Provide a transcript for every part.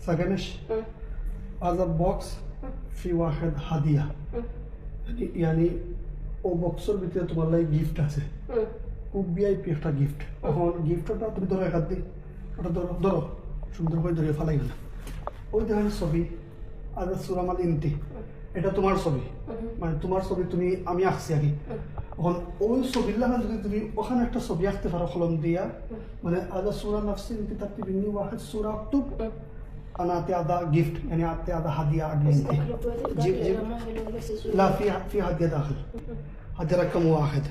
سكنش هذا بوكس في واحد هدية يعني ও বক্সের ভিতরে তোমার লাই গিফট আছে খুব ভিআইপি একটা গিফট এখন গিফটটা তুমি ধরো একাত দিই ওটা ধরো ধরো সুন্দর করে ধরে ফেলাই না ওই দেখেন ছবি আর সুরামাল ইন্তি এটা তোমার ছবি মানে তোমার ছবি তুমি আমি আঁকছি আগে এখন ওই ছবির লাগা যদি তুমি ওখানে একটা ছবি আঁকতে পারো কলম দিয়া মানে আদা সুরা নাফসি ইন্তি তারটি বিনি ওয়াহিদ সুরা আক্তুব أنا أعطي هذا جيفت يعني أعطي هذا هدية عقلية جيب لا في هدية داخل هذا رقم واحد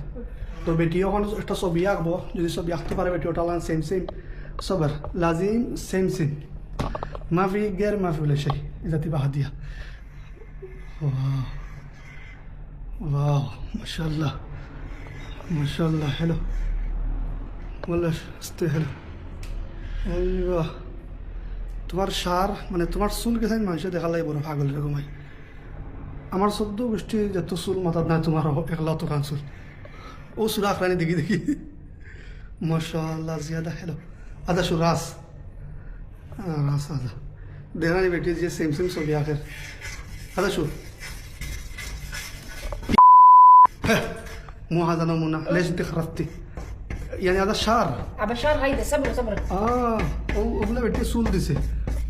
तो बेटी এখন একটা ছবি আঁকবো যদি ছবি আঁকতে পারে বেটি ওটা লান সেম সেম صبر لازم سيم سيم ما في غير ما في ولا شيء إذا تبغى هدية واو واو ما شاء الله ما شاء الله حلو والله استاهل أيوه তোমার সার মানে তোমার চুল গেছেন মানুষে দেখা লাগে বড় পাগল এরকম হয় আমার 14 গোষ্ঠী যত চুল মাথার নাই তোমার একলা তো কান চুল ও চুল আখরানি দেখি দেখি মাশাআল্লাহ জিয়াদা হ্যালো আদা শু রাস রাস আদা দেখানি বেটি যে সেম সেম ছবি আখের আদা শু مو هذا نمونة ليش انت خرفتي يعني هذا شعر شعر هيدا صبر ওগুলো বেটি চুল দিছে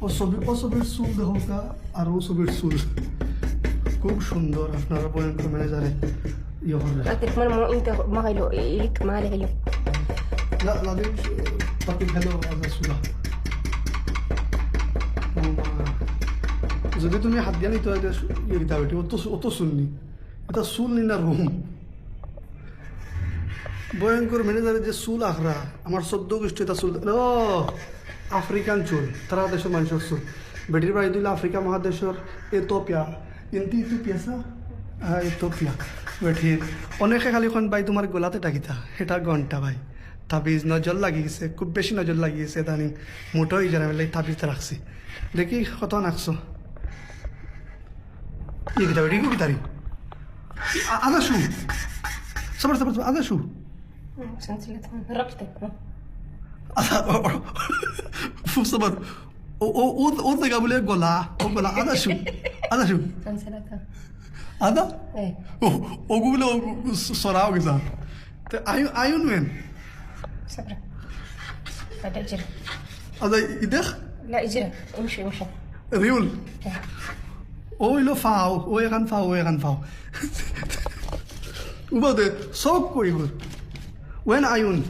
ও ছবির চুল দেখা আর ও ছবির চুল খুব সুন্দর আপনারা বয়ানপুর ম্যানেজারে ইয়ে করবে انت ما هيلو ليك ما هيلو لا لازم تعطيك هلو هذا صورة যদি তুমি হাত দিয়া নিতে ইয়ে দিতে বেটি অত শুননি এটা শুননি না রুম ভয়ঙ্কর ম্যানেজারের যে চুল আখরা আমার 14 গোষ্ঠী এটা চুল ও আফ্রিকান চুল তারা দেশের মানুষের চুল বেটির বাড়ি দিল আফ্রিকা মহাদেশের এথিওপিয়া ইথিওপিয়া হ্যাঁ এথিওপিয়া বেঠির অনেকে খালি এখন ভাই তোমার গোলাতে টাকিতা এটা ঘন্টা ভাই তাবিজ নজর লাগি গেছে খুব বেশি নজর লাগি গেছে তানি মোটো হয়ে জানা বেলা তাবিজটা রাখছি দেখি কত নাকছো ইয়ে কিতা বেটি কি তারি আদা শু সবার আদা শু ربطك صبر او تلقى بقول لك قولها هذا شو سنسلتها هذا ايه وقول له صراحه كذا عيون وين صبر هذا اجري هذا يدخ لا اجري امشي ريول او له فاو ويغن فاو وبعد صوب يقول وين عيون